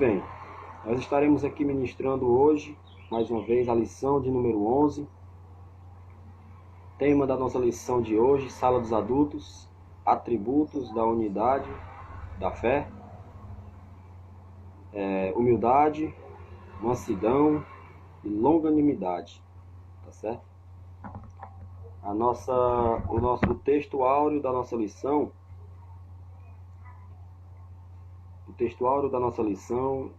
bem, nós estaremos aqui ministrando hoje, mais uma vez, a lição de número 11. Tema da nossa lição de hoje, Sala dos Adultos, atributos da unidade da fé, humildade, mansidão e longanimidade, tá certo? O texto áureo da nossa lição,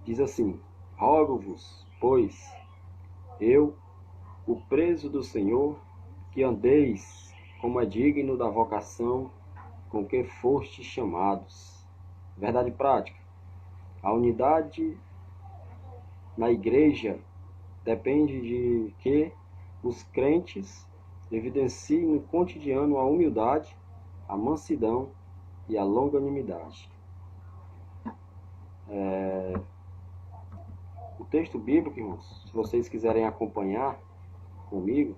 diz assim: rogo-vos, pois, eu, o preso do Senhor, que andeis como é digno da vocação com que fostes chamados. Verdade prática. A unidade na igreja depende de que os crentes evidenciem no cotidiano a humildade, a mansidão e a longanimidade. O texto bíblico, irmãos, se vocês quiserem acompanhar comigo,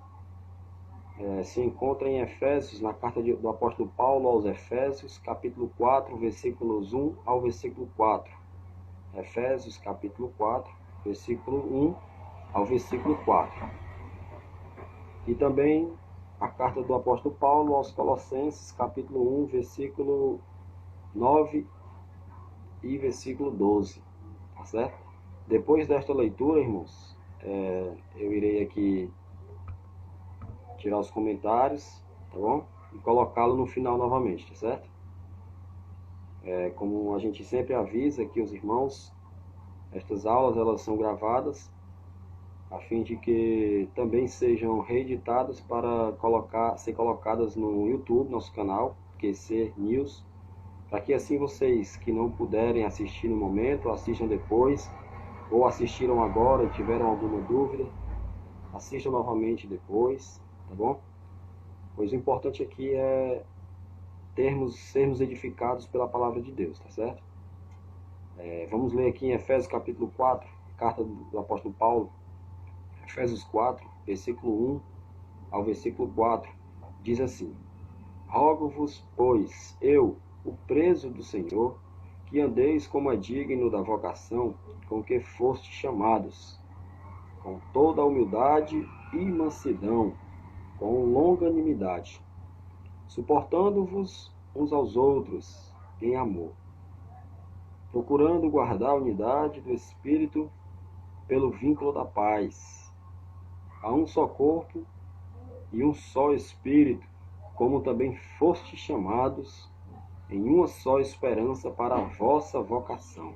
se encontra em Efésios, na carta do apóstolo Paulo aos Efésios, capítulo 4, versículos 1 ao versículo 4. Efésios, capítulo 4, versículo 1 ao versículo 4. E também a carta do apóstolo Paulo aos Colossenses, capítulo 1, versículo 9 e versículo 12. Tá certo? Depois desta leitura, irmãos, eu irei aqui tirar os comentários, tá bom? E colocá-lo no final novamente, tá certo? Como a gente sempre avisa aqui os irmãos, estas aulas elas são gravadas a fim de que também sejam reeditadas para ser colocadas no YouTube, nosso canal, QC News, para que assim vocês que não puderem assistir no momento, assistam depois, ou assistiram agora e tiveram alguma dúvida, assistam novamente depois, tá bom? Pois o importante aqui é sermos edificados pela palavra de Deus, tá certo? Vamos ler aqui em Efésios capítulo 4, carta do apóstolo Paulo, Efésios 4, versículo 1 ao versículo 4, diz assim: rogo-vos, pois, eu, o preso do Senhor, que andeis como é digno da vocação com que fostes chamados, com toda a humildade e mansidão, com longanimidade, suportando-vos uns aos outros em amor, procurando guardar a unidade do Espírito pelo vínculo da paz. Há um só corpo e um só Espírito, como também fostes chamados em uma só esperança para a vossa vocação.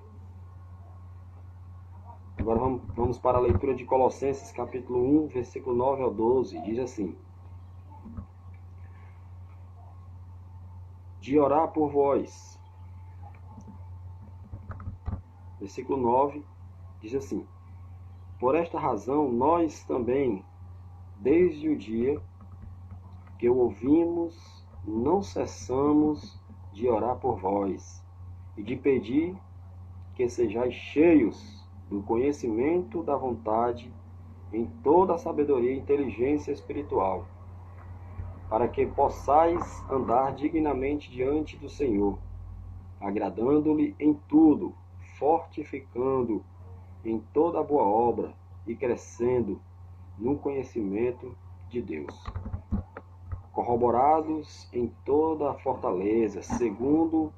Agora vamos para a leitura de Colossenses capítulo 1, versículo 9 ao 12. Diz assim: de orar por vós. Versículo 9 diz assim: por esta razão nós também, desde o dia que o ouvimos, não cessamos de orar por vós e de pedir que sejais cheios do conhecimento da vontade em toda a sabedoria e inteligência espiritual, para que possais andar dignamente diante do Senhor, agradando-lhe em tudo, fortificando em toda a boa obra e crescendo no conhecimento de Deus, corroborados em toda a fortaleza, segundo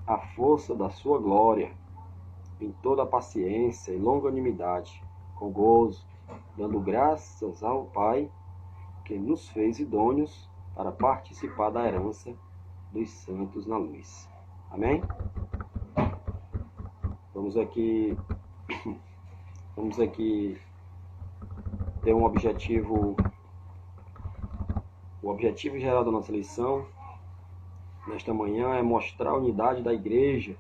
a força da sua glória, em toda a paciência e longanimidade, com gozo, dando graças ao Pai, que nos fez idôneos para participar da herança dos santos na luz. Amém? Vamos aqui ter um objetivo. O objetivo geral da nossa lição nesta manhã é mostrar a unidade da igreja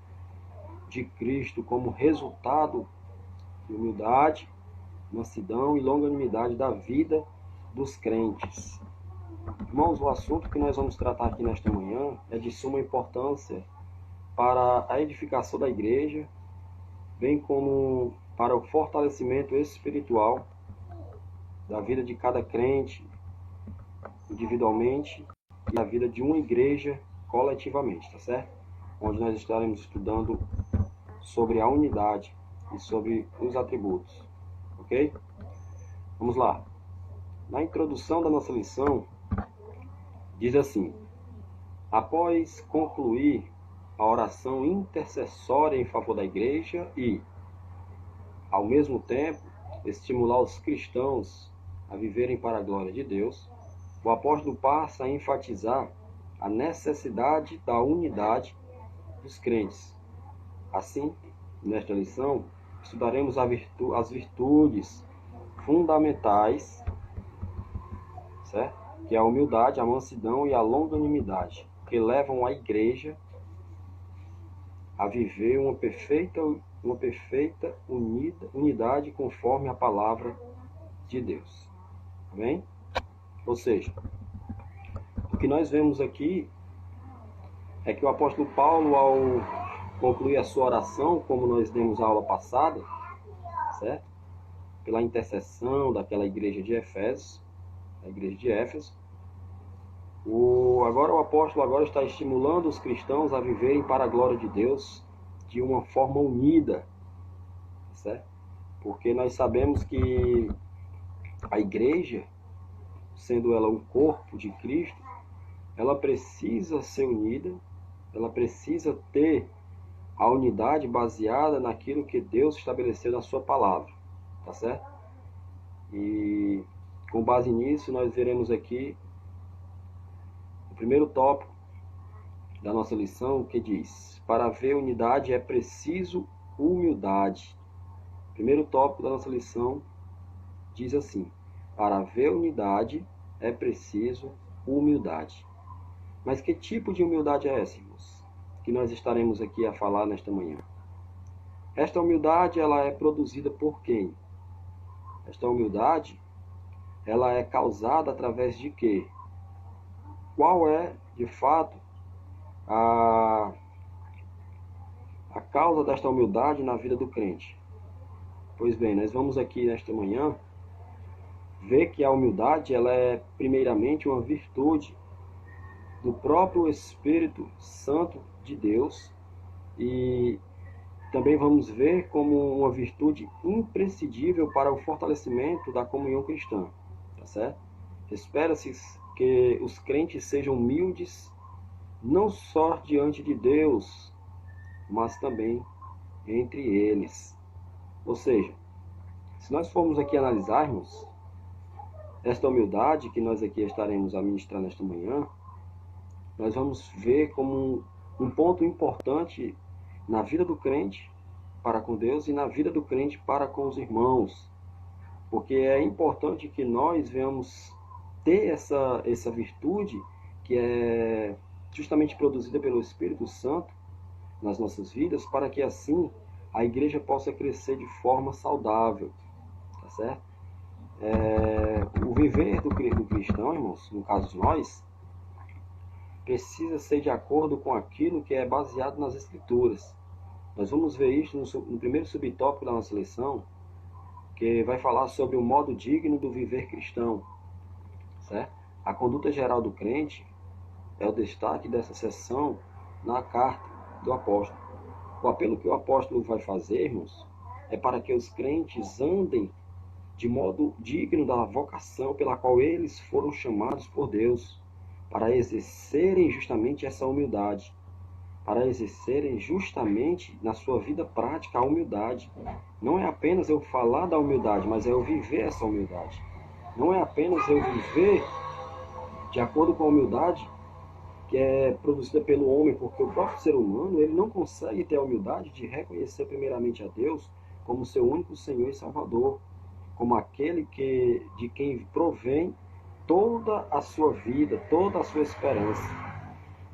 de Cristo como resultado de humildade, mansidão e longanimidade da vida dos crentes. Irmãos, o assunto que nós vamos tratar aqui nesta manhã é de suma importância para a edificação da igreja, bem como para o fortalecimento espiritual da vida de cada crente individualmente e da vida de uma igreja coletivamente, tá certo? Onde nós estaremos estudando sobre a unidade e sobre os atributos. Ok? Vamos lá. Na introdução da nossa lição, diz assim: após concluir a oração intercessória em favor da igreja e, ao mesmo tempo, estimular os cristãos a viverem para a glória de Deus, o apóstolo passa a enfatizar a necessidade da unidade dos crentes. Assim, nesta lição, estudaremos as virtudes fundamentais, certo? Que é a humildade, a mansidão e a longanimidade, que levam a igreja a viver uma perfeita unidade conforme a palavra de Deus. Amém? Ou seja, o que nós vemos aqui é que o apóstolo Paulo, ao concluir a sua oração, como nós demos na aula passada, certo? Pela intercessão daquela igreja de Éfeso, a igreja de Éfeso, agora o apóstolo está estimulando os cristãos a viverem para a glória de Deus de uma forma unida, certo? Porque nós sabemos que a igreja, sendo ela um corpo de Cristo, ela precisa ser unida, ela precisa ter a unidade baseada naquilo que Deus estabeleceu na sua palavra, tá certo? E com base nisso nós veremos aqui o primeiro tópico da nossa lição, que diz: para haver unidade é preciso humildade. O primeiro tópico da nossa lição diz assim: para haver unidade é preciso humildade. Mas que tipo de humildade é essa, irmãos, que nós estaremos aqui a falar nesta manhã? Esta humildade, ela é produzida por quem? Esta humildade, ela é causada através de quê? Qual é, de fato, a causa desta humildade na vida do crente? Pois bem, nós vamos aqui nesta manhã ver que a humildade, ela é primeiramente uma virtude do próprio Espírito Santo de Deus, e também vamos ver como uma virtude imprescindível para o fortalecimento da comunhão cristã, tá certo? Espera-se que os crentes sejam humildes, não só diante de Deus, mas também entre eles. Ou seja, se nós formos aqui analisarmos esta humildade que nós aqui estaremos a ministrar nesta manhã, nós vamos ver como um ponto importante na vida do crente para com Deus e na vida do crente para com os irmãos. Porque é importante que nós venhamos ter essa virtude que é justamente produzida pelo Espírito Santo nas nossas vidas, para que assim a igreja possa crescer de forma saudável, tá certo? O viver do cristão, irmãos, no caso de nós, precisa ser de acordo com aquilo que é baseado nas Escrituras. Nós vamos ver isso no primeiro subtópico da nossa lição, que vai falar sobre o modo digno do viver cristão, certo? A conduta geral do crente é o destaque dessa seção na carta do apóstolo. O apelo que o apóstolo vai fazer, irmãos, é para que os crentes andem de modo digno da vocação pela qual eles foram chamados por Deus, para exercerem justamente essa humildade, para exercerem justamente na sua vida prática a humildade. Não é apenas eu falar da humildade, mas é eu viver essa humildade. Não é apenas eu viver de acordo com a humildade que é produzida pelo homem, porque o próprio ser humano, ele não consegue ter a humildade de reconhecer primeiramente a Deus como seu único Senhor e Salvador, como aquele de quem provém toda a sua vida, toda a sua esperança.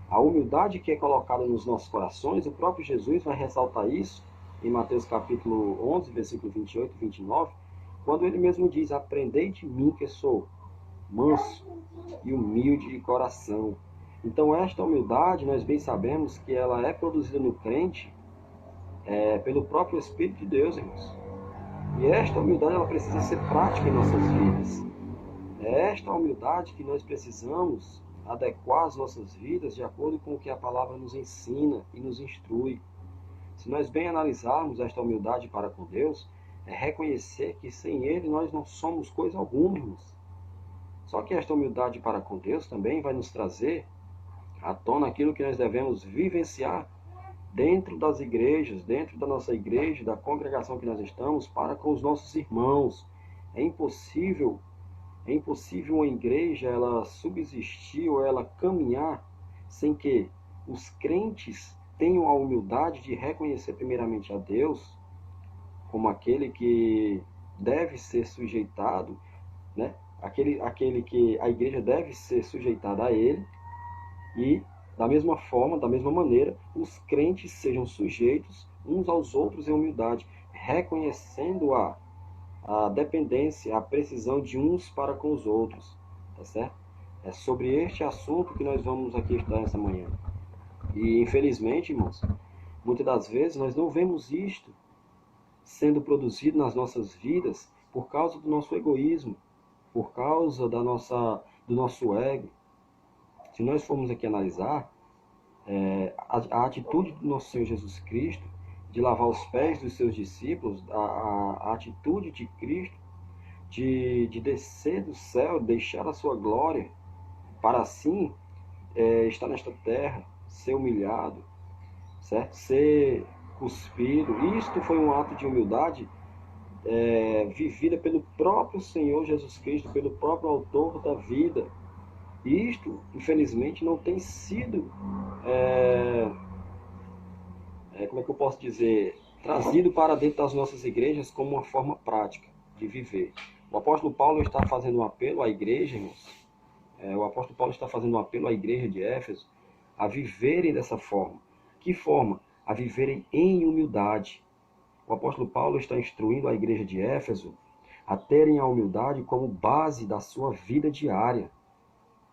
A humildade que é colocada nos nossos corações, o próprio Jesus vai ressaltar isso em Mateus capítulo 11, versículo 28 e 29, quando ele mesmo diz: aprendei de mim que sou manso e humilde de coração. Então esta humildade, nós bem sabemos que ela é produzida no crente pelo próprio Espírito de Deus, irmãos. E esta humildade, ela precisa ser prática em nossas vidas. É esta humildade que nós precisamos adequar as nossas vidas de acordo com o que a palavra nos ensina e nos instrui. Se nós bem analisarmos esta humildade para com Deus, é reconhecer que sem Ele nós não somos coisa alguma, irmãos. Só que esta humildade para com Deus também vai nos trazer à tona aquilo que nós devemos vivenciar dentro das igrejas, dentro da nossa igreja, da congregação que nós estamos, para com os nossos irmãos. É impossível uma igreja ela subsistir ou ela caminhar sem que os crentes tenham a humildade de reconhecer primeiramente a Deus como aquele que deve ser sujeitado, né? Aquele que a igreja deve ser sujeitada a ele, e da mesma forma, da mesma maneira, os crentes sejam sujeitos uns aos outros em humildade, reconhecendo a dependência, a precisão de uns para com os outros, tá certo? É sobre este assunto que nós vamos aqui estudar essa manhã. E infelizmente, irmãos, muitas das vezes nós não vemos isto sendo produzido nas nossas vidas por causa do nosso egoísmo, por causa do nosso ego. Se nós formos aqui analisar, a atitude do nosso Senhor Jesus Cristo de lavar os pés dos seus discípulos, a atitude de Cristo de descer do céu, deixar a sua glória, para assim estar nesta terra, ser humilhado, certo? Ser cuspido. Isto foi um ato de humildade vivida pelo próprio Senhor Jesus Cristo, pelo próprio autor da vida. E isto, infelizmente, não tem sido, como é que eu posso dizer, trazido para dentro das nossas igrejas como uma forma prática de viver. O apóstolo Paulo está fazendo um apelo à igreja, irmãos. O apóstolo Paulo está fazendo um apelo à igreja de Éfeso a viverem dessa forma. Que forma? A viverem em humildade. O apóstolo Paulo está instruindo a igreja de Éfeso a terem a humildade como base da sua vida diária.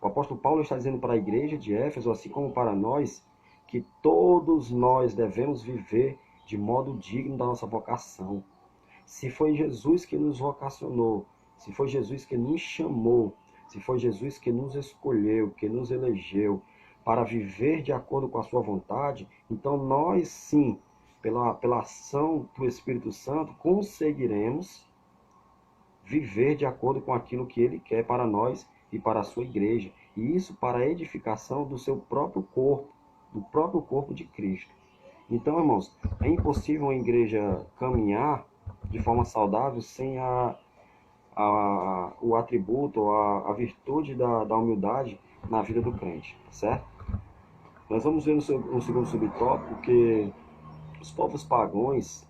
O apóstolo Paulo está dizendo para a igreja de Éfeso, assim como para nós, que todos nós devemos viver de modo digno da nossa vocação. Se foi Jesus que nos vocacionou, se foi Jesus que nos chamou, se foi Jesus que nos escolheu, que nos elegeu para viver de acordo com a sua vontade, então nós sim, pela ação do Espírito Santo, conseguiremos viver de acordo com aquilo que Ele quer para nós e para a sua igreja. E isso para a edificação do seu próprio corpo, do próprio corpo de Cristo. Então, irmãos, é impossível uma igreja caminhar de forma saudável sem o atributo, a virtude da humildade na vida do crente, certo? Nós vamos ver no segundo subtópico que os povos pagãos,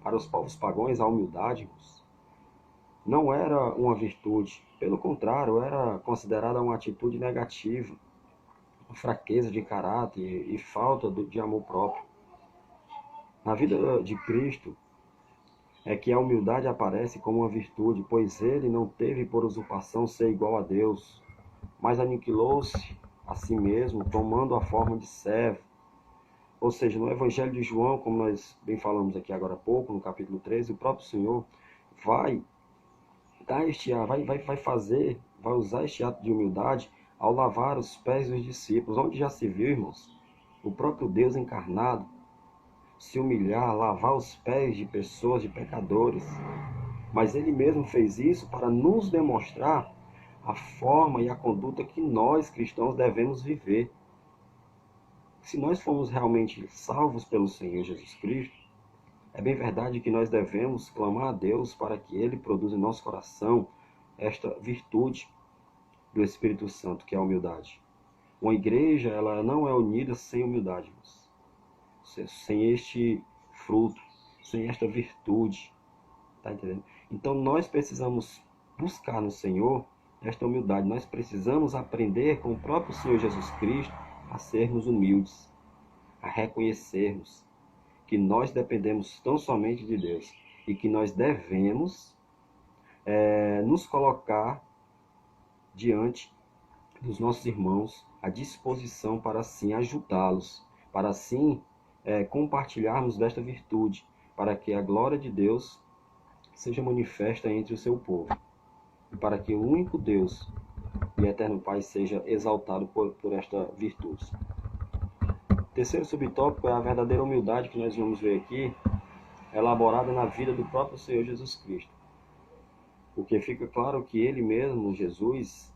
para os povos pagãos, a humildade não era uma virtude, pelo contrário, era considerada uma atitude negativa, uma fraqueza de caráter e falta de amor próprio. Na vida de Cristo é que a humildade aparece como uma virtude, pois ele não teve por usurpação ser igual a Deus, mas aniquilou-se a si mesmo, tomando a forma de servo. Ou seja, no Evangelho de João, como nós bem falamos aqui agora há pouco, no capítulo 13, o próprio Senhor vai usar este ato de humildade ao lavar os pés dos discípulos. Onde já se viu, irmãos, o próprio Deus encarnado se humilhar, lavar os pés de pessoas, de pecadores. Mas ele mesmo fez isso para nos demonstrar a forma e a conduta que nós, cristãos, devemos viver. Se nós formos realmente salvos pelo Senhor Jesus Cristo, é bem verdade que nós devemos clamar a Deus para que Ele produza em nosso coração esta virtude do Espírito Santo, que é a humildade. Uma igreja, ela não é unida sem humildade, irmãos. Sem este fruto, sem esta virtude, tá entendendo? Então nós precisamos buscar no Senhor esta humildade. Nós precisamos aprender com o próprio Senhor Jesus Cristo a sermos humildes, a reconhecermos que nós dependemos tão somente de Deus e que nós devemos nos colocar diante dos nossos irmãos à disposição para assim ajudá-los, para assim compartilharmos desta virtude, para que a glória de Deus seja manifesta entre o seu povo, e para que o único Deus e eterno Pai seja exaltado por esta virtude. Terceiro subtópico é a verdadeira humildade, que nós vamos ver aqui, elaborada na vida do próprio Senhor Jesus Cristo. Porque fica claro que ele mesmo, Jesus,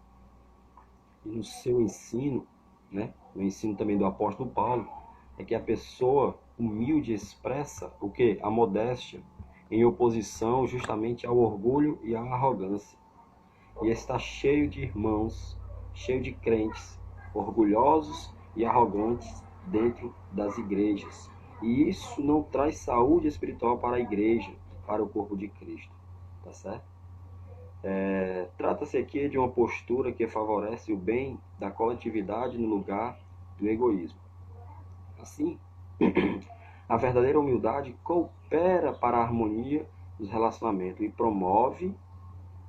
e no seu ensino, né, no ensino também do apóstolo Paulo, é que a pessoa humilde expressa o quê? A modéstia, em oposição justamente ao orgulho e à arrogância. E está cheio de irmãos, cheio de crentes, orgulhosos e arrogantes dentro das igrejas. E isso não traz saúde espiritual para a igreja, para o corpo de Cristo. Tá certo? Trata-se aqui de uma postura que favorece o bem da coletividade no lugar do egoísmo. Assim, a verdadeira humildade coopera para a harmonia dos relacionamentos e promove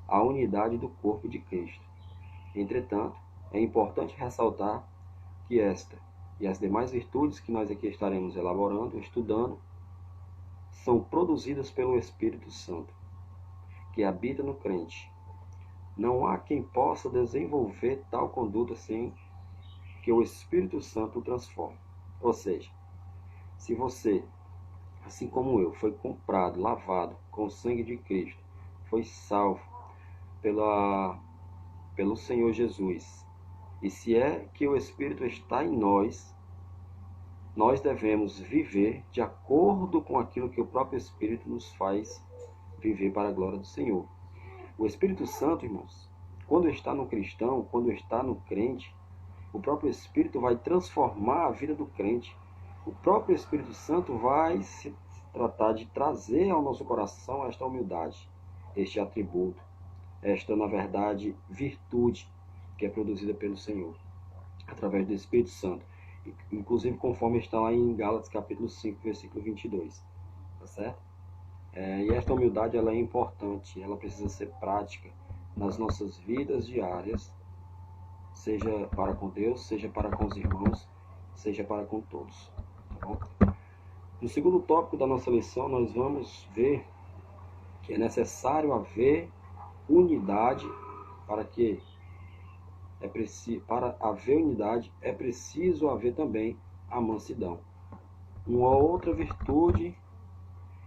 a unidade do corpo de Cristo. Entretanto, é importante ressaltar que esta e as demais virtudes que nós aqui estaremos elaborando, estudando, são produzidas pelo Espírito Santo, que habita no crente. Não há quem possa desenvolver tal conduta sem que o Espírito Santo o transforme. Ou seja, se você, assim como eu, foi comprado, lavado com o sangue de Cristo, foi salvo pelo Senhor Jesus, e se é que o Espírito está em nós, nós devemos viver de acordo com aquilo que o próprio Espírito nos faz viver para a glória do Senhor. O Espírito Santo, irmãos, quando está no cristão, quando está no crente, o próprio Espírito vai transformar a vida do crente. O próprio Espírito Santo vai se tratar de trazer ao nosso coração esta humildade, este atributo, esta, na verdade, virtude que é produzida pelo Senhor, através do Espírito Santo. Inclusive, conforme está lá em Gálatas capítulo 5, versículo 22. Tá certo? E esta humildade ela é importante, ela precisa ser prática nas nossas vidas diárias, seja para com Deus, seja para com os irmãos, seja para com todos. Tá bom? No segundo tópico da nossa lição, nós vamos ver que é necessário haver unidade para haver unidade é preciso haver também a mansidão. Uma outra virtude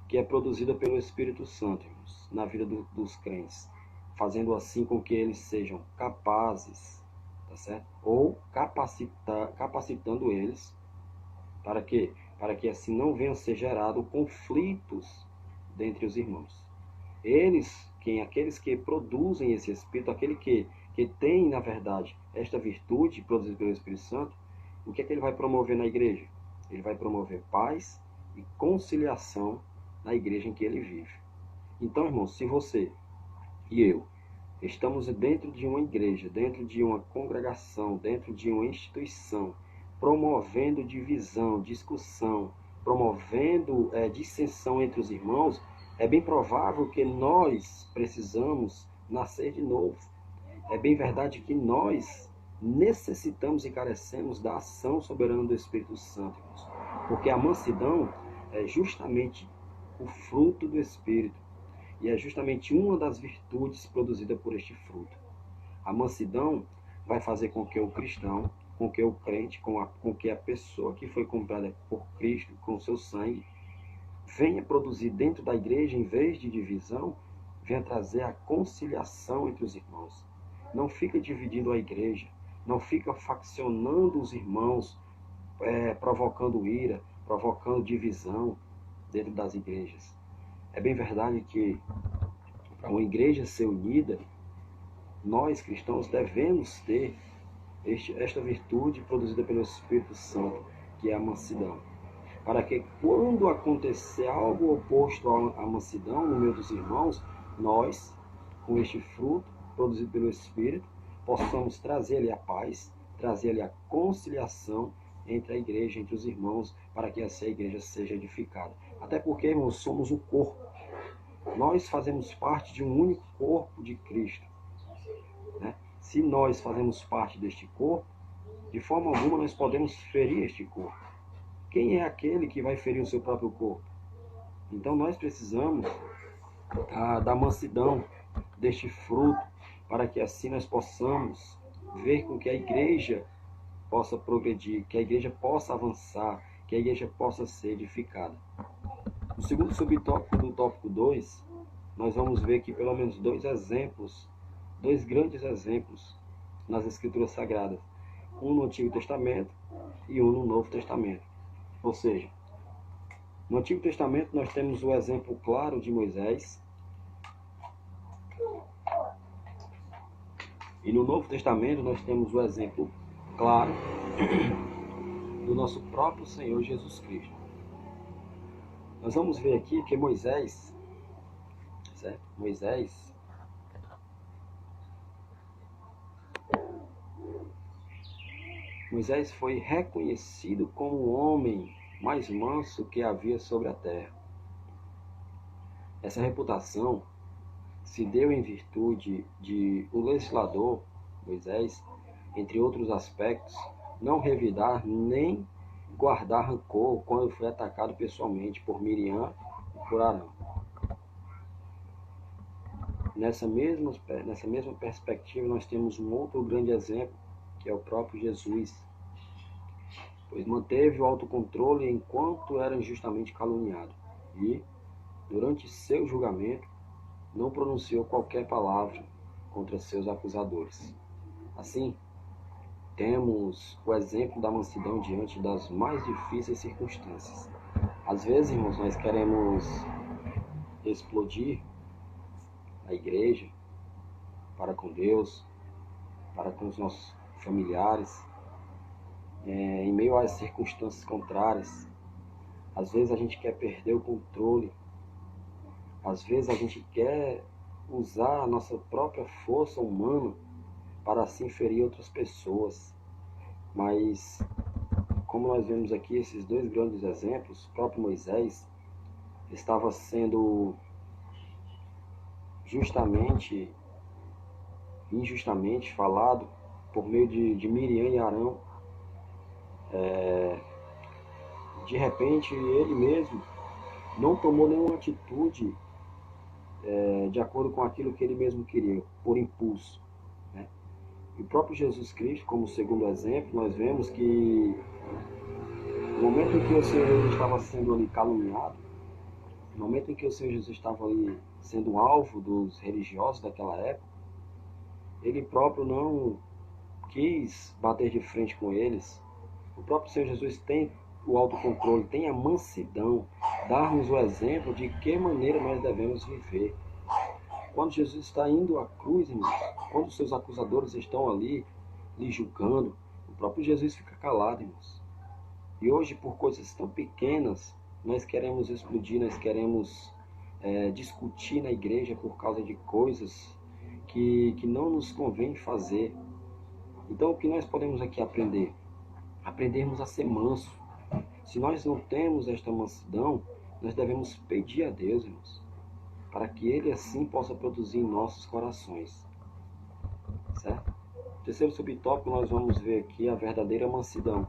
que é produzida pelo Espírito Santo, irmãos, na vida dos crentes, fazendo assim com que eles sejam capazes, tá certo? Ou capacitando eles para que assim não venham a ser gerados conflitos dentre os irmãos. Aqueles que produzem esse Espírito, aquele que tem, na verdade, esta virtude produzida pelo Espírito Santo, o que é que ele vai promover na igreja? Ele vai promover paz e conciliação na igreja em que ele vive. Então, irmãos, se você e eu estamos dentro de uma igreja, dentro de uma congregação, dentro de uma instituição, promovendo divisão, discussão, promovendo dissensão entre os irmãos, é bem provável que nós precisamos nascer de novo. É bem verdade que nós necessitamos e carecemos da ação soberana do Espírito Santo, irmãos. Porque a mansidão é justamente o fruto do Espírito. E é justamente uma das virtudes produzidas por este fruto. A mansidão vai fazer com que o cristão, com que o crente, com que a pessoa que foi comprada por Cristo com seu sangue, venha produzir dentro da igreja, em vez de divisão, venha trazer a conciliação entre os irmãos. Não fica dividindo a igreja, não fica faccionando os irmãos, provocando ira, provocando divisão dentro das igrejas. É bem verdade que para uma igreja ser unida, nós cristãos devemos ter esta virtude produzida pelo Espírito Santo, que é a mansidão. Para que quando acontecer algo oposto à mansidão no meio dos irmãos, nós, com este fruto produzido pelo Espírito, possamos trazer-lhe a paz, trazer-lhe a conciliação entre a igreja, entre os irmãos, para que essa igreja seja edificada. Até porque, irmãos, somos um corpo. Nós fazemos parte de um único corpo de Cristo. Né? Se nós fazemos parte deste corpo, de forma alguma nós podemos ferir este corpo. Quem é aquele que vai ferir o seu próprio corpo? Então nós precisamos da mansidão, deste fruto, para que assim nós possamos ver com que a igreja possa progredir, que a igreja possa avançar, que a igreja possa ser edificada. No segundo subtópico do tópico 2, nós vamos ver aqui pelo menos dois grandes exemplos nas Escrituras Sagradas. Um no Antigo Testamento e um no Novo Testamento. Ou seja, no Antigo Testamento nós temos o exemplo claro de Moisés, e no Novo Testamento nós temos o exemplo claro do nosso próprio Senhor Jesus Cristo. Nós vamos ver aqui que Moisés, certo? Moisés foi reconhecido como o homem mais manso que havia sobre a terra. Essa reputação se deu em virtude de o legislador, Moisés, entre outros aspectos, não revidar nem guardar rancor quando foi atacado pessoalmente por Miriam e por Arão. Nessa mesma perspectiva, nós temos um outro grande exemplo, que é o próprio Jesus, pois manteve o autocontrole enquanto era injustamente caluniado e, durante seu julgamento, não pronunciou qualquer palavra contra seus acusadores. Assim, temos o exemplo da mansidão diante das mais difíceis circunstâncias. Às vezes, irmãos, nós queremos explodir a igreja para com Deus, para com os nossos familiares, em meio às circunstâncias contrárias. Às vezes a gente quer perder o controle, às vezes a gente quer usar a nossa própria força humana para assim ferir outras pessoas. Mas, como nós vemos aqui esses dois grandes exemplos, o próprio Moisés estava sendo injustamente falado por meio de Miriam e Arão. De repente, ele mesmo não tomou nenhuma atitude de acordo com aquilo que ele mesmo queria, por impulso, né? E o próprio Jesus Cristo, como segundo exemplo, nós vemos que no momento em que o Senhor Jesus estava sendo ali caluniado, no momento em que o Senhor Jesus estava ali sendo alvo dos religiosos daquela época, ele próprio não quis bater de frente com eles. O próprio Senhor Jesus tem o autocontrole, tem a mansidão, dar-nos o exemplo de que maneira nós devemos viver. Quando Jesus está indo à cruz, irmãos, quando os seus acusadores estão ali lhe julgando, o próprio Jesus fica calado, irmãos. E hoje, por coisas tão pequenas, nós queremos explodir, nós queremos discutir na igreja por causa de coisas que não nos convém fazer. Então, o que nós podemos aqui aprender? Aprendermos a ser manso. Se nós não temos esta mansidão, nós devemos pedir a Deus, irmãos, para que Ele assim possa produzir em nossos corações. Certo? No terceiro subtópico, nós vamos ver aqui a verdadeira mansidão.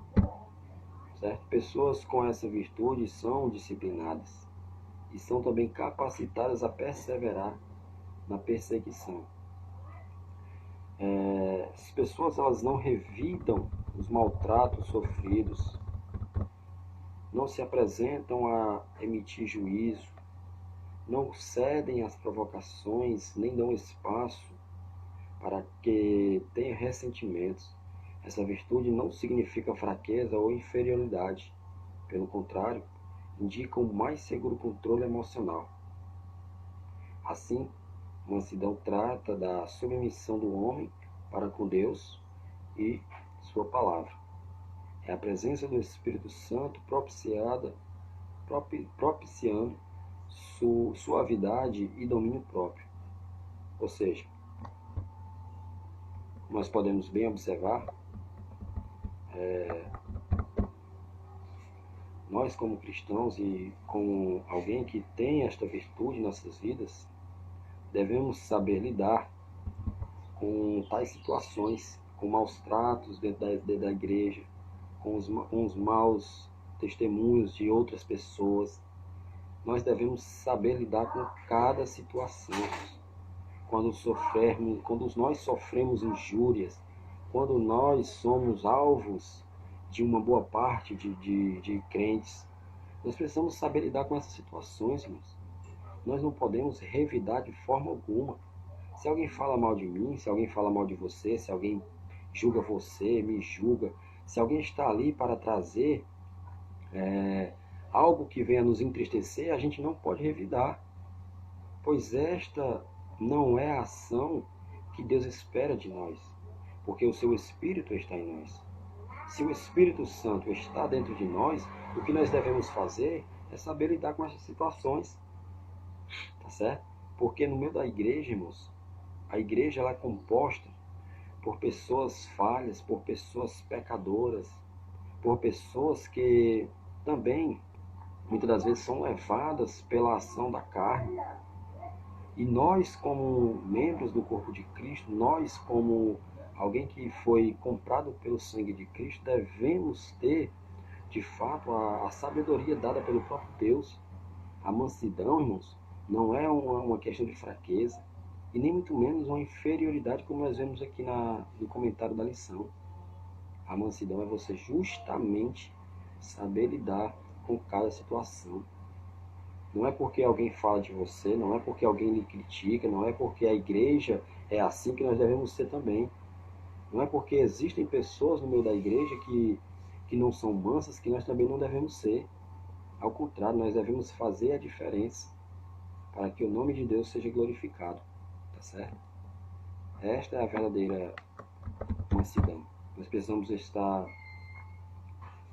Certo? Pessoas com essa virtude são disciplinadas e são também capacitadas a perseverar na perseguição. As pessoas, elas não revidam os maltratos sofridos, não se apresentam a emitir juízo, não cedem às provocações, nem dão espaço para que tenha ressentimentos. Essa virtude não significa fraqueza ou inferioridade. Pelo contrário, indica um mais seguro controle emocional. Assim, mansidão trata da submissão do homem para com Deus e sua palavra. É a presença do Espírito Santo propiciando suavidade e domínio próprio. Ou seja, nós podemos bem observar, nós como cristãos e como alguém que tem esta virtude em nossas vidas, devemos saber lidar com tais situações, com maus tratos dentro da igreja, com os maus testemunhos de outras pessoas. Nós devemos saber lidar com cada situação. Quando nós sofremos injúrias, quando nós somos alvos de uma boa parte de crentes. Nós precisamos saber lidar com essas situações, irmãos. Nós não podemos revidar de forma alguma. Se alguém fala mal de mim, se alguém fala mal de você, se alguém julga você, me julga, se alguém está ali para trazer algo que venha nos entristecer, a gente não pode revidar, pois esta não é a ação que Deus espera de nós, porque o seu Espírito está em nós. Se o Espírito Santo está dentro de nós, o que nós devemos fazer é saber lidar com essas situações, tá certo? Porque no meio da igreja, irmãos, a igreja ela é composta por pessoas falhas, por pessoas pecadoras, por pessoas que também muitas das vezes são levadas pela ação da carne. E nós, como membros do corpo de Cristo, nós, como alguém que foi comprado pelo sangue de Cristo, devemos ter, de fato, a sabedoria dada pelo próprio Deus. A mansidão, irmãos, não é uma questão de fraqueza, e nem muito menos uma inferioridade, como nós vemos aqui no comentário da lição. A mansidão é você justamente saber lidar com cada situação. Não é porque alguém fala de você, não é porque alguém lhe critica, não é porque a igreja é assim que nós devemos ser também. Não é porque existem pessoas no meio da igreja que não são mansas que nós também não devemos ser. Ao contrário, nós devemos fazer a diferença para que o nome de Deus seja glorificado. Tá certo? Esta é a verdadeira mansidão. Nós precisamos estar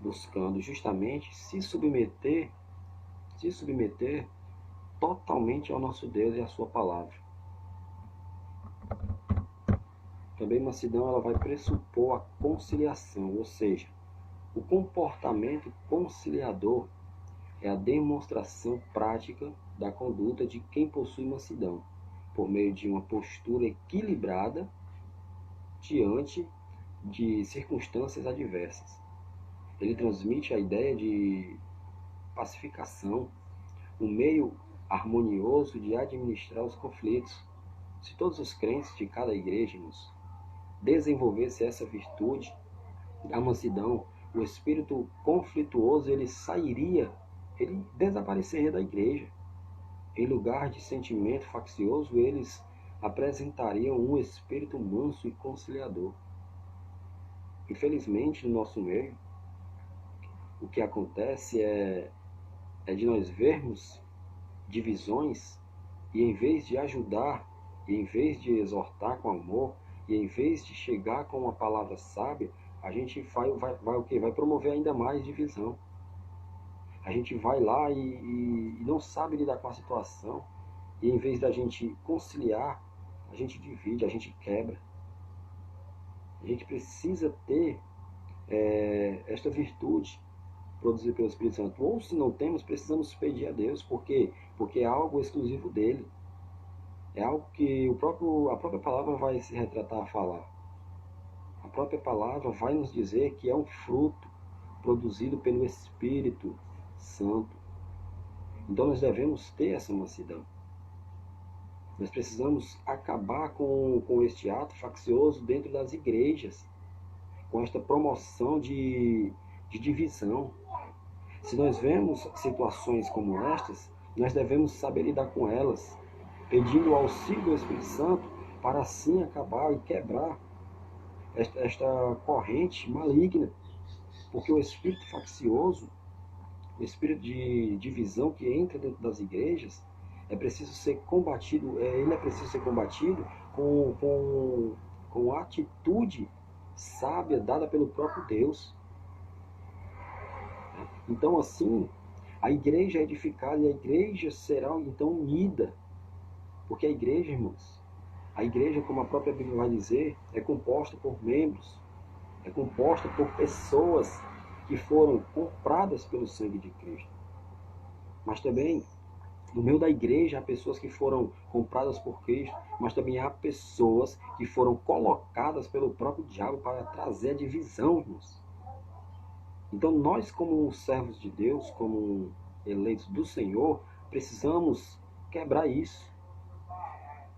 buscando justamente se submeter totalmente ao nosso Deus e à sua palavra. Também mansidão ela vai pressupor a conciliação, ou seja, o comportamento conciliador é a demonstração prática da conduta de quem possui mansidão, por meio de uma postura equilibrada diante de circunstâncias adversas. Ele transmite a ideia de pacificação, um meio harmonioso de administrar os conflitos. Se todos os crentes de cada igreja desenvolvessem essa virtude, a mansidão, o espírito conflituoso ele desapareceria da igreja. Em lugar de sentimento faccioso, eles apresentariam um espírito manso e conciliador. Infelizmente, no nosso meio, o que acontece é de nós vermos divisões e em vez de ajudar, e em vez de exortar com amor, e em vez de chegar com uma palavra sábia, a gente vai o quê? Vai promover ainda mais divisão. A gente vai lá e não sabe lidar com a situação, e em vez da gente conciliar, a gente divide, a gente quebra. A gente precisa ter esta virtude produzida pelo Espírito Santo. Ou se não temos, precisamos pedir a Deus, porque é algo exclusivo dele. É algo que a própria palavra vai se retratar a falar. A própria palavra vai nos dizer que é um fruto produzido pelo Espírito Santo. Então nós devemos ter essa mansidão. Nós precisamos acabar com este ato faccioso dentro das igrejas, com esta promoção de divisão. Se nós vemos situações como estas, nós devemos saber lidar com elas, pedindo o auxílio do Espírito Santo para assim acabar e quebrar esta corrente maligna. Porque o espírito faccioso, o espírito de divisão que entra dentro das igrejas, ele é preciso ser combatido com a atitude sábia dada pelo próprio Deus. Então, assim, a igreja é edificada e a igreja será, então, unida. Porque a igreja, irmãos, a igreja, como a própria Bíblia vai dizer, é composta por membros, é composta por pessoas que foram compradas pelo sangue de Cristo. Mas também, no meio da igreja, há pessoas que foram compradas por Cristo, mas também há pessoas que foram colocadas pelo próprio diabo para trazer a divisão, irmãos. Então nós, como servos de Deus, como eleitos do Senhor, precisamos quebrar isso.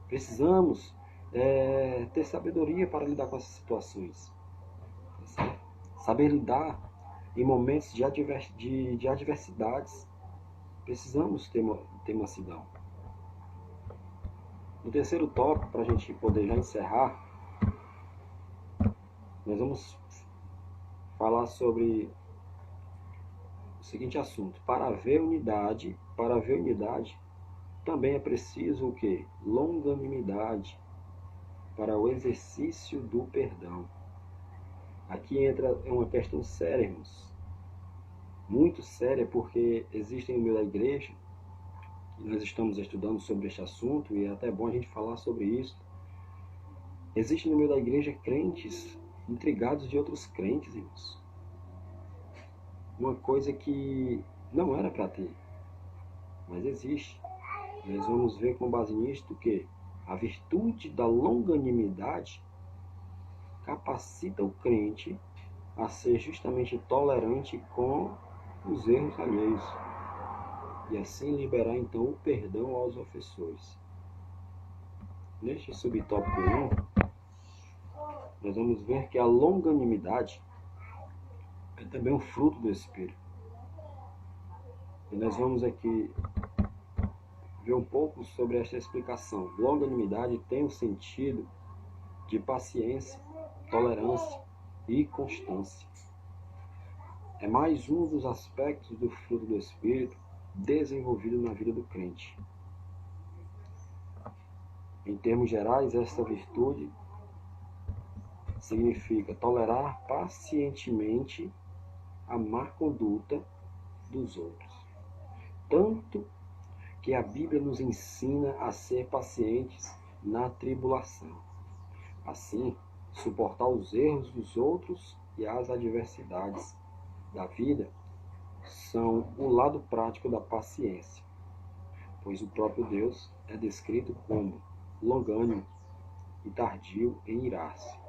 Precisamos ter sabedoria para lidar com essas situações. Tá certo? Saber lidar em momentos de adversidades. Precisamos ter mansidão. No terceiro tópico, para a gente poder já encerrar, nós vamos falar sobre o seguinte assunto: para haver unidade, também é preciso o quê? Longanimidade para o exercício do perdão. Aqui entra uma questão séria, irmãos. Muito séria, porque existem no meio da igreja, e nós estamos estudando sobre este assunto, e é até bom a gente falar sobre isso. Existem no meio da igreja crentes intrigados de outros crentes, irmãos. Uma coisa que não era para ter, mas existe. Nós vamos ver com base nisto que a virtude da longanimidade capacita o crente a ser justamente tolerante com os erros alheios e assim liberar então o perdão aos ofensores. Neste subtópico 1, nós vamos ver que a longanimidade é também um fruto do Espírito. E nós vamos aqui ver um pouco sobre esta explicação. Longanimidade tem o sentido de paciência, tolerância e constância. É mais um dos aspectos do fruto do Espírito desenvolvido na vida do crente. Em termos gerais, esta virtude significa tolerar pacientemente a má conduta dos outros. Tanto que a Bíblia nos ensina a ser pacientes na tribulação. Assim, suportar os erros dos outros e as adversidades da vida são o lado prático da paciência, pois o próprio Deus é descrito como longânimo e tardio em irar-se.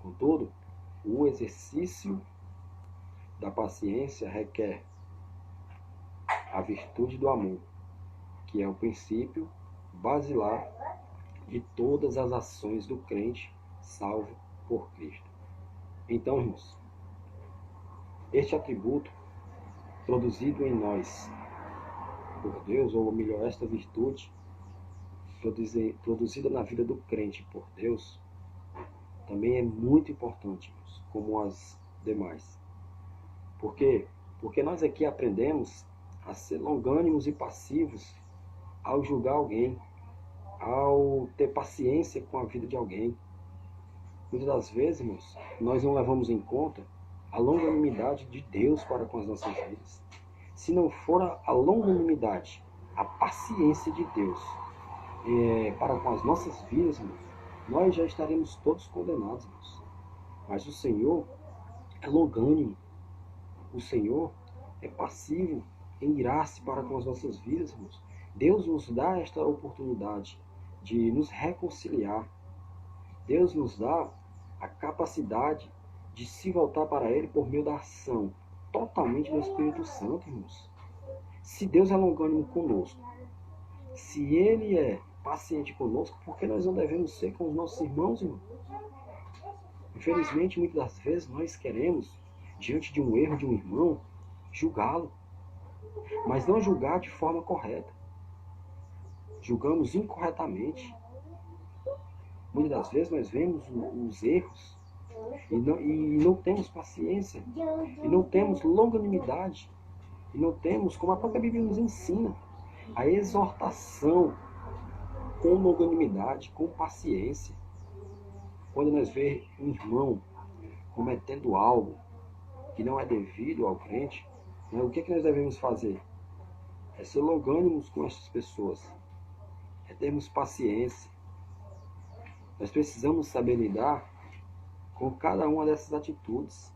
Contudo, o exercício da paciência requer a virtude do amor, que é o princípio basilar de todas as ações do crente salvo por Cristo. Então, irmãos, este atributo produzido em nós por Deus, ou melhor, esta virtude produzida na vida do crente por Deus, também é muito importante, irmãos, como as demais. Por quê? Porque nós aqui aprendemos a ser longânimos e passivos ao julgar alguém, ao ter paciência com a vida de alguém. Muitas das vezes, irmãos, nós não levamos em conta a longanimidade de Deus para com as nossas vidas. Se não for a longanimidade, a paciência de Deus para com as nossas vidas, irmãos, nós já estaremos todos condenados, irmãos. Mas o Senhor é longânimo. O Senhor é passivo em irar-se para com as nossas vidas, irmãos. Deus nos dá esta oportunidade de nos reconciliar. Deus nos dá a capacidade de se voltar para Ele por meio da ação totalmente do Espírito Santo, irmãos. Se Deus é longânimo conosco, se Ele é paciente conosco, por que nós não devemos ser com os nossos irmãos, irmãos? Infelizmente, muitas das vezes nós queremos, diante de um erro de um irmão, julgá-lo, mas não julgar de forma correta. Julgamos incorretamente. Muitas das vezes nós vemos os erros e não temos paciência, e não temos longanimidade, e não temos, como a própria Bíblia nos ensina, a exortação com longanimidade, com paciência. Quando nós vemos um irmão cometendo algo que não é devido ao crente, o que nós devemos fazer? É ser longânimos com essas pessoas, é termos paciência. Nós precisamos saber lidar com cada uma dessas atitudes,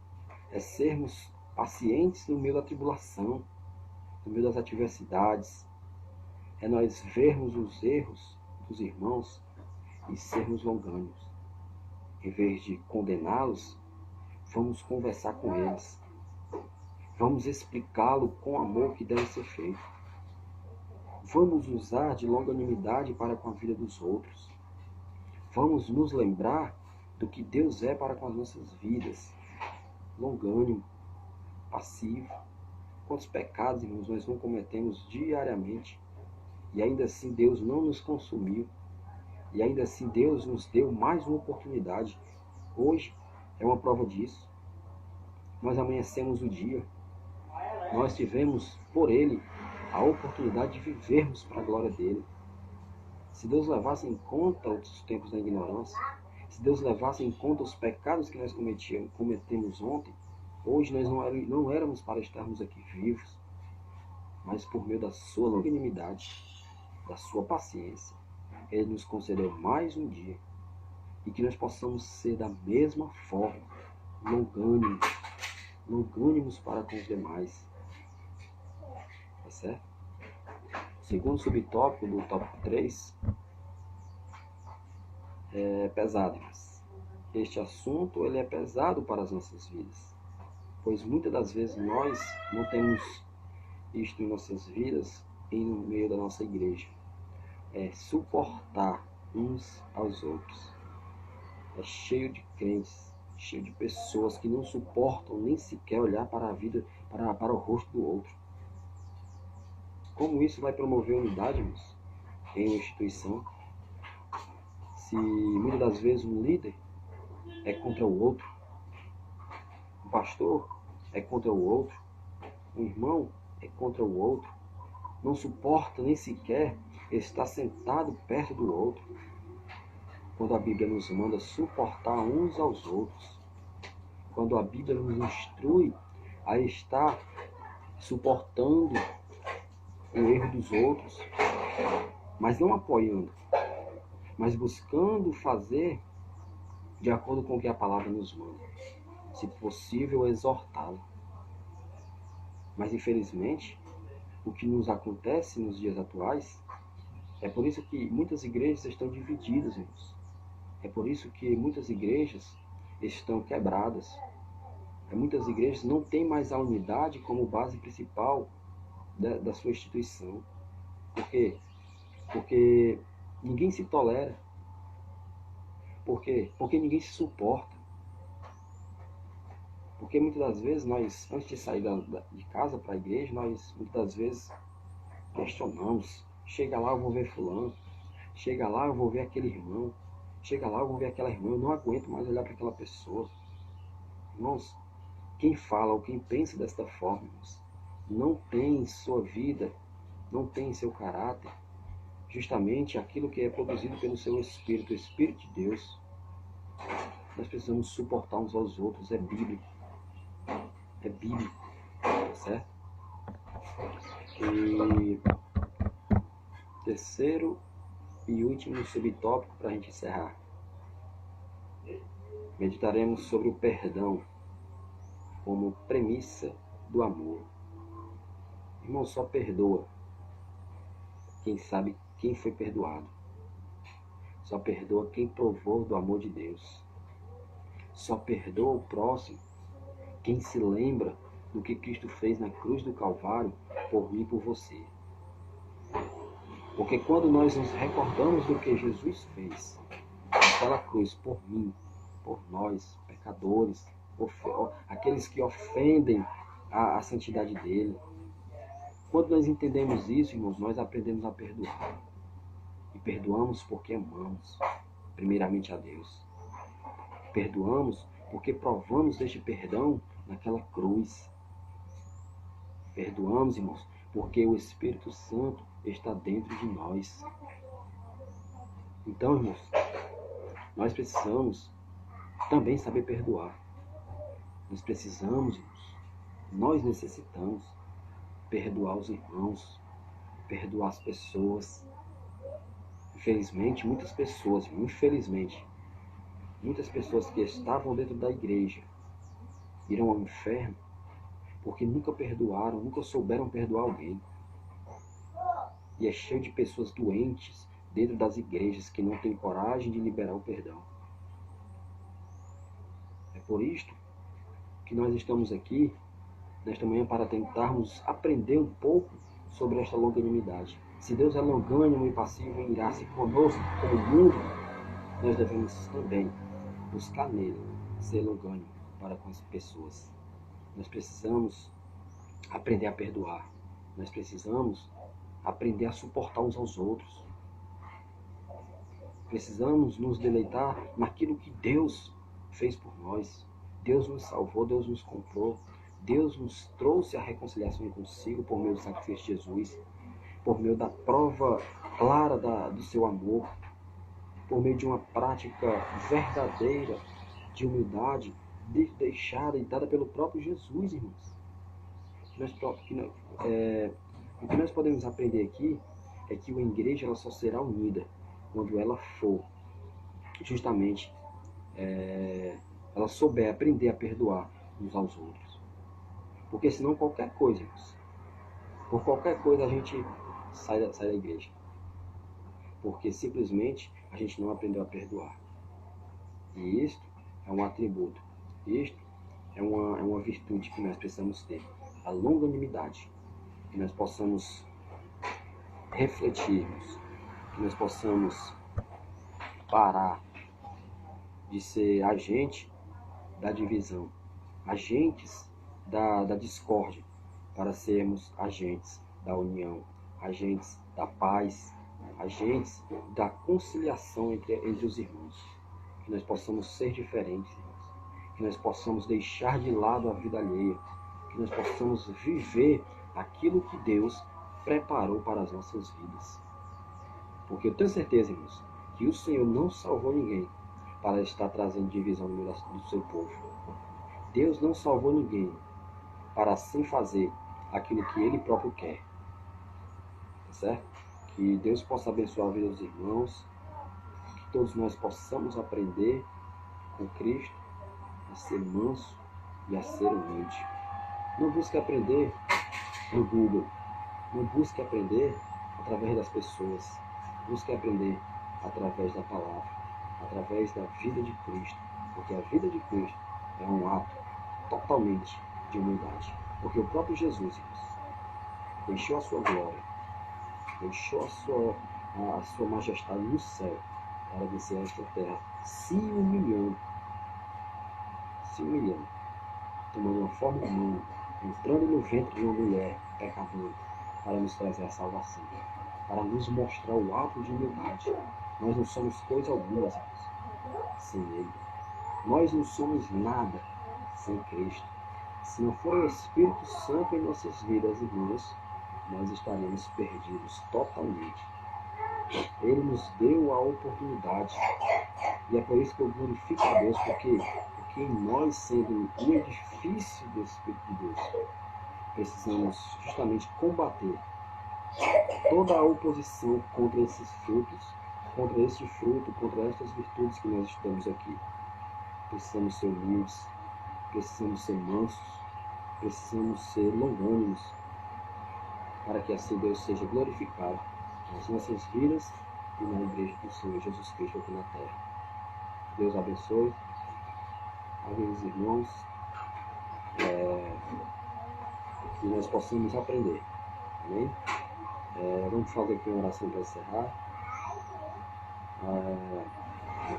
é sermos pacientes no meio da tribulação, no meio das adversidades, é nós vermos os erros dos irmãos e sermos longânimos. Em vez de condená-los, vamos conversar com eles. Vamos explicá-lo com o amor que deve ser feito. Vamos usar de longanimidade para com a vida dos outros. vamos nos lembrar do que Deus é para com as nossas vidas. Longânimo, passivo. Quantos pecados, irmãos, nós não cometemos diariamente, e ainda assim Deus não nos consumiu, e ainda assim Deus nos deu mais uma oportunidade. Hoje é uma prova disso. Nós amanhecemos o dia, nós tivemos por Ele a oportunidade de vivermos para a glória dEle. Se Deus levasse em conta os tempos da ignorância, se Deus levasse em conta os pecados que nós cometemos ontem, hoje nós não éramos para estarmos aqui vivos, mas por meio da sua longanimidade, da sua paciência, Ele nos concedeu mais um dia, e que nós possamos ser da mesma forma, longânimos para com os demais. Tá certo? O segundo subtópico do tópico 3 é pesado, mas este assunto ele é pesado para as nossas vidas, pois muitas das vezes nós não temos isto em nossas vidas e no meio da nossa igreja. É suportar uns aos outros. É cheio de crentes, cheio de pessoas que não suportam nem sequer olhar para a vida, para o rosto do outro. Como isso vai promover unidade, irmãos, em uma instituição? Se muitas das vezes um líder é contra o outro, um pastor é contra o outro, um irmão é contra o outro, não suporta nem sequer estar sentado perto do outro, quando a Bíblia nos manda suportar uns aos outros, quando a Bíblia nos instrui a estar suportando o erro dos outros, mas não apoiando, mas buscando fazer de acordo com o que a palavra nos manda, se possível exortá-lo. Mas infelizmente, o que nos acontece nos dias atuais, é por isso que muitas igrejas estão divididas, irmãos. É por isso que muitas igrejas estão quebradas. Muitas igrejas não têm mais a unidade como base principal da sua instituição. Por quê? Porque ninguém se tolera. Por quê? Porque ninguém se suporta. Porque muitas das vezes nós, antes de sair de casa para a igreja, nós muitas das vezes questionamos. Chega lá, eu vou ver fulano. Chega lá, eu vou ver aquele irmão. Chega lá, eu vou ver aquela irmã. Eu não aguento mais olhar para aquela pessoa. Irmãos, quem fala ou quem pensa desta forma, irmãos, não tem em sua vida, não tem em seu caráter, justamente aquilo que é produzido pelo seu Espírito, o Espírito de Deus. Nós precisamos suportar uns aos outros, é bíblico. É bíblico, tá certo? E terceiro e último subtópico para a gente encerrar. Meditaremos sobre o perdão como premissa do amor. Irmão, só perdoa quem sabe quem foi perdoado. Só perdoa quem provou do amor de Deus. Só perdoa o próximo quem se lembra do que Cristo fez na cruz do Calvário por mim e por você. Porque quando nós nos recordamos do que Jesus fez naquela cruz por mim, por nós, pecadores, aqueles que ofendem a santidade dele, quando nós entendemos isso, irmãos, nós aprendemos a perdoar. E perdoamos porque amamos, primeiramente a Deus. Perdoamos porque provamos deste perdão naquela cruz. Perdoamos, irmãos, porque o Espírito Santo está dentro de nós. Então, irmãos, nós precisamos também saber perdoar. Nós precisamos, irmãos, nós necessitamos perdoar os irmãos, perdoar as pessoas. Infelizmente, muitas pessoas que estavam dentro da igreja irão ao inferno porque nunca perdoaram, nunca souberam perdoar alguém. E é cheio de pessoas doentes dentro das igrejas que não têm coragem de liberar o perdão. É por isto que nós estamos aqui nesta manhã para tentarmos aprender um pouco sobre esta longanimidade. Se Deus é longânimo e passivo em irar-se conosco, com o mundo, nós devemos também buscar nele ser longânimo para com as pessoas. Nós precisamos aprender a perdoar. Nós precisamos aprender a suportar uns aos outros. Precisamos nos deleitar naquilo que Deus fez por nós. Deus nos salvou, Deus nos comprou. Deus nos trouxe a reconciliação consigo por meio do sacrifício de Jesus, por meio da prova clara do seu amor, por meio de uma prática verdadeira de humildade deixada e dada pelo próprio Jesus, irmãos. O que nós podemos aprender aqui é que uma igreja ela só será unida quando ela for justamente ela souber aprender a perdoar uns aos outros. Porque senão qualquer coisa, irmãos, por qualquer coisa a gente sai da igreja. Porque simplesmente a gente não aprendeu a perdoar. E isto é um atributo. Isto é uma virtude que nós precisamos ter. A longanimidade. Que nós possamos refletirmos. Que nós possamos parar de ser agente da divisão. Agentes da discórdia. Para sermos agentes da união. Agentes da paz. Agentes da conciliação entre os irmãos. Que nós possamos ser diferentes, irmãos. Que nós possamos deixar de lado a vida alheia. Que nós possamos viver aquilo que Deus preparou para as nossas vidas. Porque eu tenho certeza, irmãos, que o Senhor não salvou ninguém para estar trazendo divisão no meio do seu povo. Deus não salvou ninguém para assim fazer aquilo que Ele próprio quer. Tá certo? Que Deus possa abençoar a vida dos irmãos, que todos nós possamos aprender com Cristo a ser manso e a ser humilde. Não busque aprender no Google, não busque aprender através das pessoas, busque aprender através da palavra, através da vida de Cristo, porque a vida de Cristo é um ato totalmente de humildade, porque o próprio Jesus, irmãos, deixou a sua glória, deixou a sua majestade no céu para descer a esta terra, se humilhando, tomando uma forma humana, entrando no ventre de uma mulher pecadora, para nos trazer a salvação, para nos mostrar o ato de humildade. Nós não somos coisa alguma, irmãos, sem Ele. Nós não somos nada sem Cristo. Se não for o Espírito Santo em nossas vidas, irmãos, nós estaremos perdidos totalmente. Ele nos deu a oportunidade. E é por isso que eu glorifico a Deus, porque em nós, sendo um edifício do Espírito de Deus, precisamos justamente combater toda a oposição contra esses frutos, contra este fruto, contra estas virtudes que nós estudamos aqui. Precisamos ser humildes, precisamos ser mansos, precisamos ser longânimos, para que assim Deus seja glorificado nas nossas vidas e na igreja do Senhor Jesus Cristo aqui na terra. Deus abençoe. Amém, irmãos. Que nós possamos aprender. Amém? Vamos fazer aqui uma oração para encerrar.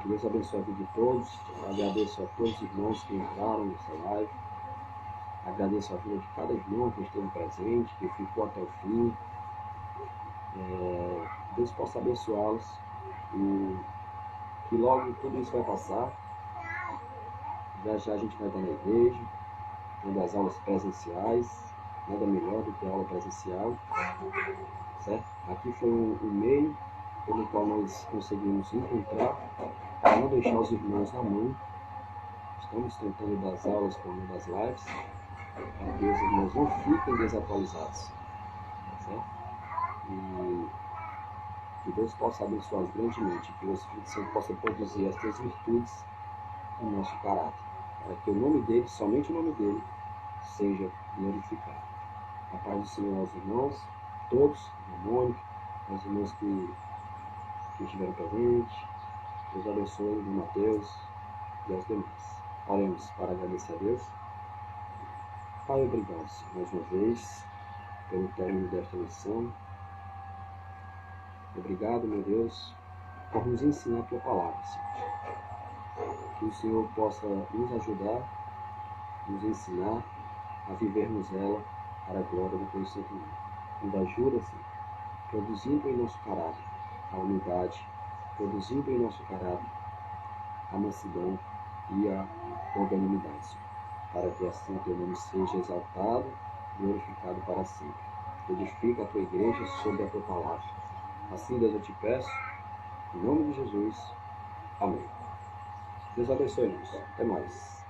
Que Deus abençoe a vida de todos. Agradeço a todos os irmãos que entraram nessa live. Agradeço a vida de cada irmão que esteve presente, que ficou até o fim. Deus possa abençoá-los e que logo tudo isso vai passar. Já a gente vai estar na igreja, tendo as aulas presenciais. Nada melhor do que a aula presencial, certo? Aqui foi um meio pelo qual nós conseguimos encontrar para não deixar os irmãos na mão. Estamos tentando dar as aulas por meio das lives, para que os irmãos não fiquem desatualizados, certo? E que Deus possa abençoá-los grandemente, que o Espírito Santo possa produzir estas virtudes no nosso caráter, para que o nome dele, somente o nome dele, seja glorificado. A paz do Senhor aos irmãos, todos, a Mônica, aos irmãos que estiveram presentes. Deus abençoe o Mateus e aos demais. Oremos para agradecer a Deus. Pai, obrigado, Senhor, mais uma vez, pelo término desta lição. Obrigado, meu Deus, por nos ensinar a tua palavra, Senhor. Que o Senhor possa nos ajudar, nos ensinar a vivermos ela para a glória do teu santo nome. Nos ajuda, Senhor, produzindo em nosso caráter a unidade, produzindo em nosso caráter a mansidão e a longanimidade, Senhor, para que assim teu nome seja exaltado e glorificado para sempre. Edifica a tua igreja sobre a tua palavra. Assim, Deus, eu te peço, em nome de Jesus. Amém. Deus abençoe-nos. Até mais.